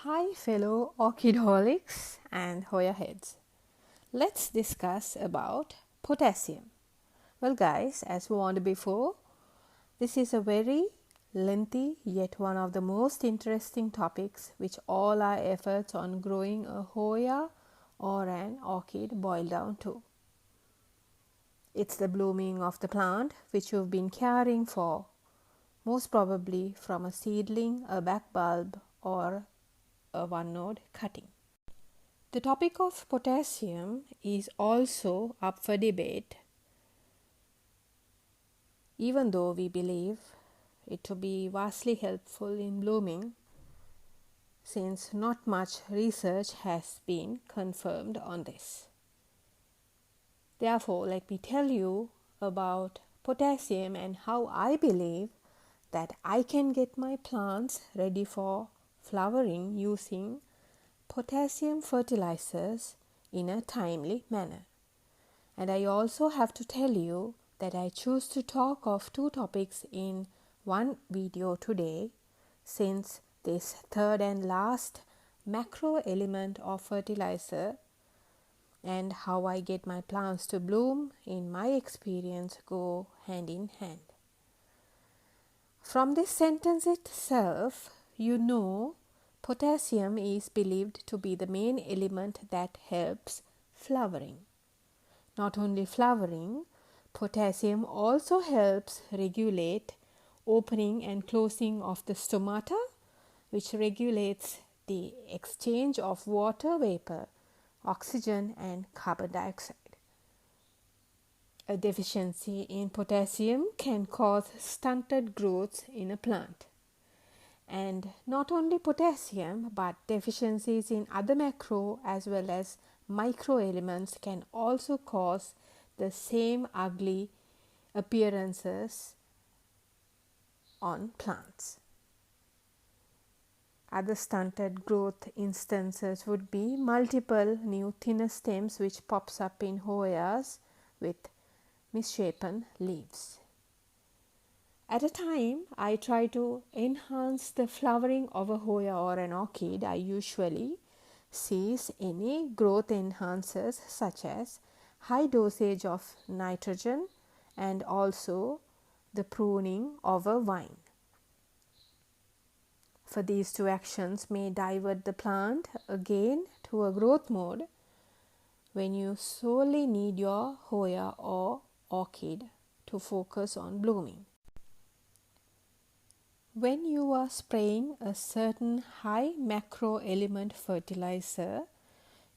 Hi fellow orchidholics and Hoya heads. Let's discuss about potassium. Well guys, as warned before, this is a very lengthy yet one of the most interesting topics which all our efforts on growing a Hoya or an orchid boil down to. It's the blooming of the plant which you've been caring for, most probably from a seedling, a back bulb or a one node cutting. The topic of potassium is also up for debate, even though we believe it to be vastly helpful in blooming, since not much research has been confirmed on this. Therefore, let me tell you about potassium and how I believe that I can get my plants ready for flowering using potassium fertilizers in a timely manner. And I also have to tell you that I choose to talk of two topics in one video today, since this third and last macro element of fertilizer and how I get my plants to bloom in my experience go hand in hand. From this sentence itself, you know potassium is believed to be the main element that helps flowering. Not only flowering, potassium also helps regulate opening and closing of the stomata, which regulates the exchange of water vapor, oxygen and carbon dioxide. A deficiency in potassium can cause stunted growth in a plant. And not only potassium, but deficiencies in other macro as well as micro elements can also cause the same ugly appearances on plants. Other stunted growth instances would be multiple new thinner stems which pops up in Hoyas with misshapen leaves. At a time I try to enhance the flowering of a Hoya or an orchid, I usually seize any growth enhancers such as high dosage of nitrogen and also the pruning of a vine. For these two actions may divert the plant again to a growth mode when you solely need your Hoya or orchid to focus on blooming. When you are spraying a certain high macro element fertilizer,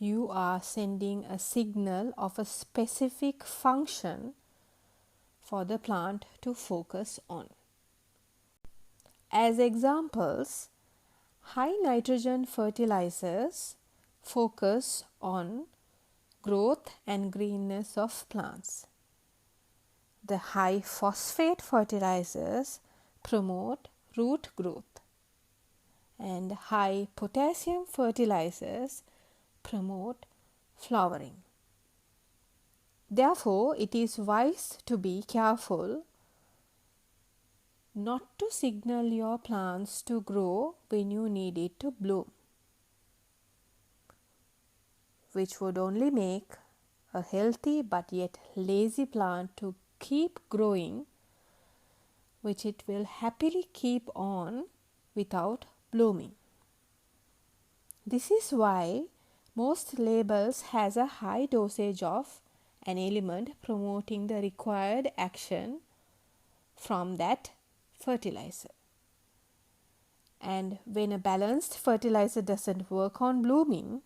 you are sending a signal of a specific function for the plant to focus on. As examples, high nitrogen fertilizers focus on growth and greenness of plants. The high phosphate fertilizers promote root growth, and high potassium fertilizers promote flowering. Therefore, it is wise to be careful not to signal your plants to grow when you need it to bloom, which would only make a healthy but yet lazy plant to keep growing, which it will happily keep on without blooming. This is why most labels has a high dosage of an element promoting the required action from that fertilizer. And when a balanced fertilizer doesn't work on blooming,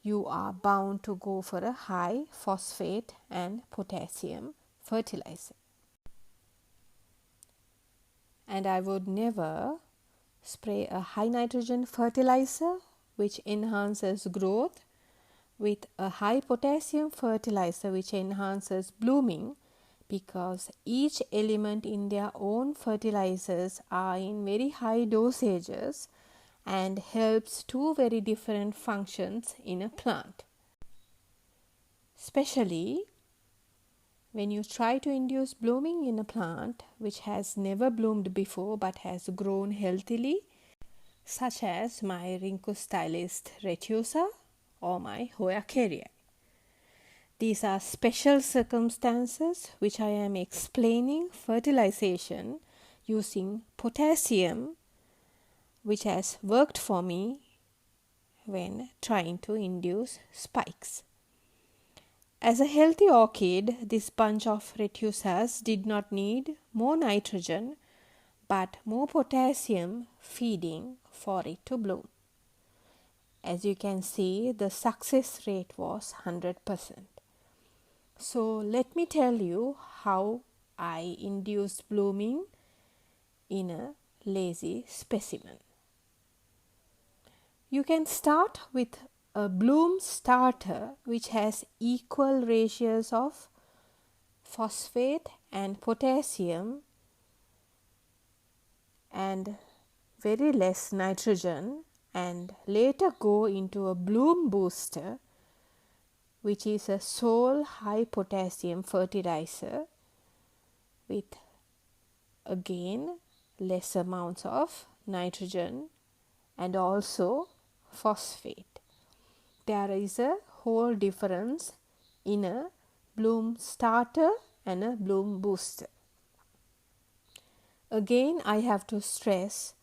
you are bound to go for a high phosphate and potassium fertilizer. And I would never spray a high nitrogen fertilizer which enhances growth with a high potassium fertilizer which enhances blooming, because each element in their own fertilizers are in very high dosages and helps two very different functions in a plant. Especially when you try to induce blooming in a plant which has never bloomed before but has grown healthily, such as my Rhynchostylist retusa or my Hoya caryi. These are special circumstances which I am explaining fertilization using potassium, which has worked for me when trying to induce spikes. As a healthy orchid, this bunch of retusas did not need more nitrogen but more potassium feeding for it to bloom. As you can see, the success rate was 100%. So let me tell you how I induced blooming in a lazy specimen. You can start with a bloom starter which has equal ratios of phosphate and potassium and very less nitrogen, and later go into a bloom booster which is a sole high potassium fertilizer with again less amounts of nitrogen and also phosphate. There is a whole difference in a bloom starter and a bloom booster. Again, I have to stress,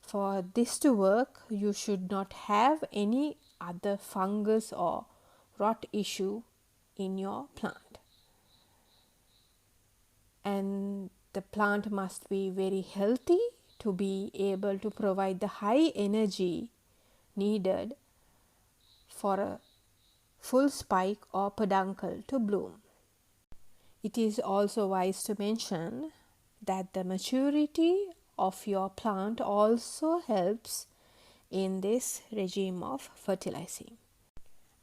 for this to work, you should not have any other fungus or rot issue in your plant. And the plant must be very healthy to be able to provide the high energy needed for a full spike or peduncle to bloom. It is also wise to mention that the maturity of your plant also helps in this regime of fertilizing.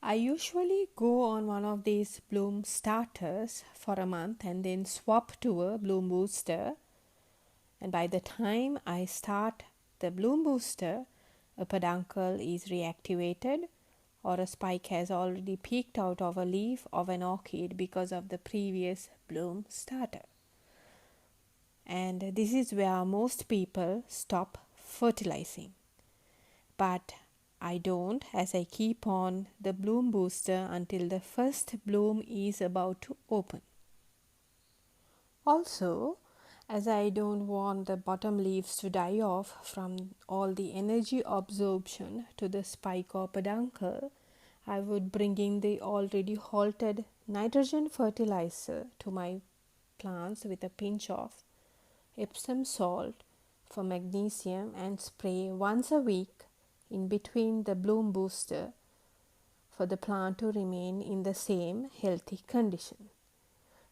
I usually go on one of these bloom starters for a month and then swap to a bloom booster, and by the time I start the bloom booster, a peduncle is reactivated or a spike has already peeked out of a leaf of an orchid because of the previous bloom starter. And this is where most people stop fertilizing. But I don't, as I keep on the bloom booster until the first bloom is about to open. Also, as I don't want the bottom leaves to die off from all the energy absorption to the spike or peduncle, I would bring in the already halted nitrogen fertilizer to my plants with a pinch of Epsom salt for magnesium and spray once a week in between the bloom booster for the plant to remain in the same healthy condition.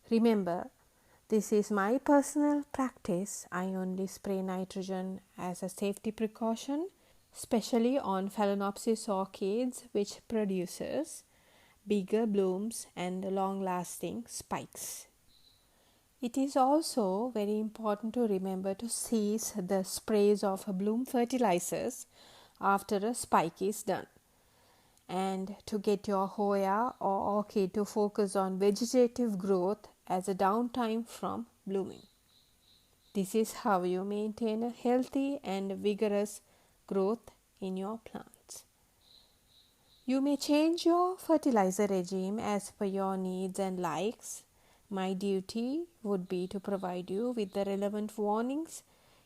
Remember, this is my personal practice. I only spray nitrogen as a safety precaution, especially on Phalaenopsis orchids, which produces bigger blooms and long-lasting spikes. It is also very important to remember to cease the sprays of bloom fertilizers after a spike is done, and to get your Hoya or orchid to focus on vegetative growth as a downtime from blooming. This is how you maintain a healthy and vigorous growth in your plants. You may change your fertilizer regime as per your needs and likes. My duty would be to provide you with the relevant warnings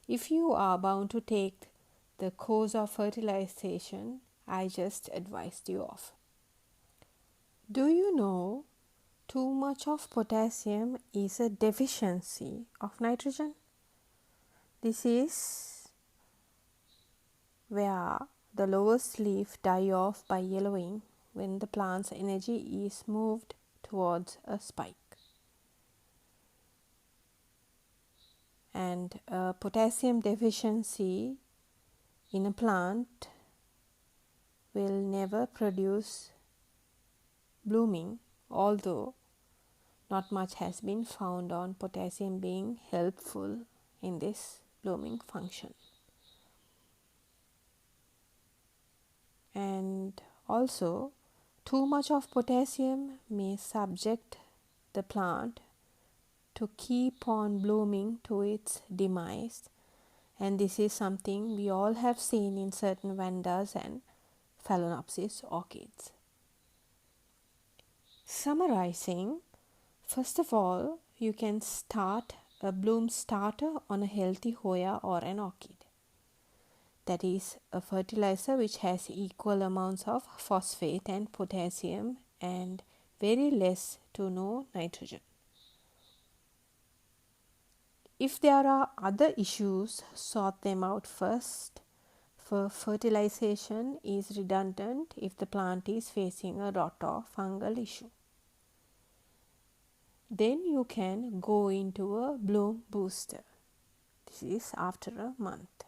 if you are bound to take the course of fertilization I just advised you of. Do you know too much of potassium is a deficiency of nitrogen? This is where the lowest leaf die off by yellowing when the plant's energy is moved towards a spike. And a potassium deficiency in a plant will never produce blooming, although not much has been found on potassium being helpful in this blooming function. And also, too much of potassium may subject the plant to keep on blooming to its demise, and this is something we all have seen in certain vandas and phalaenopsis orchids. Summarizing, first of all, you can start a bloom starter on a healthy Hoya or an orchid. That is a fertilizer which has equal amounts of phosphate and potassium and very less to no nitrogen. If there are other issues, sort them out first. For fertilization is redundant if the plant is facing a rot or fungal issue. Then you can go into a bloom booster. This is after a month.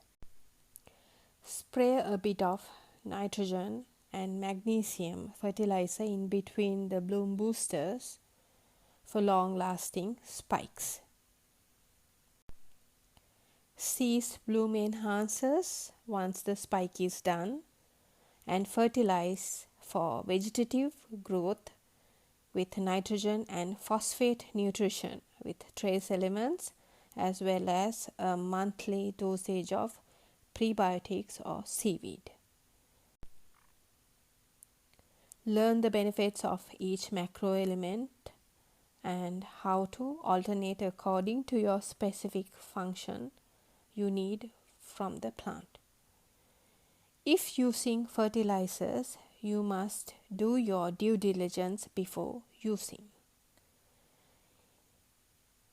Spray a bit of nitrogen and magnesium fertilizer in between the bloom boosters for long-lasting spikes. Cease bloom enhancers once the spike is done and fertilize for vegetative growth with nitrogen and phosphate nutrition with trace elements, as well as a monthly dosage of prebiotics or seaweed. Learn the benefits of each macro element and how to alternate according to your specific function you need from the plant. If using fertilizers, you must do your due diligence before using.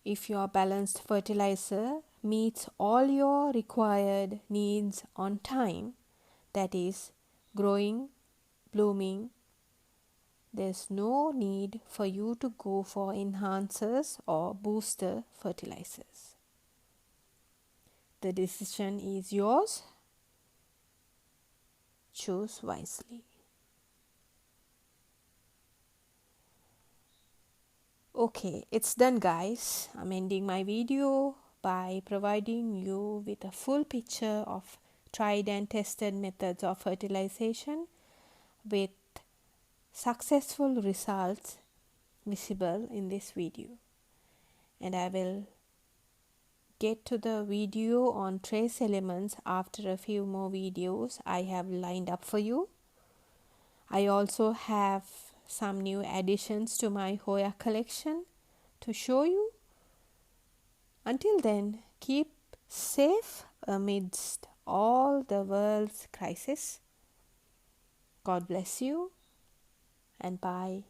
If your balanced fertilizer meets all your required needs on time, that is, growing, blooming, there's no need for you to go for enhancers or booster fertilizers. The decision is yours. Choose wisely. Okay, it's done, guys. I'm ending my video by providing you with a full picture of tried and tested methods of fertilization with successful results visible in this video. And I will get to the video on trace elements after a few more videos I have lined up for you. I also have some new additions to my Hoya collection to show you. Until then, keep safe amidst all the world's crisis. God bless you and bye.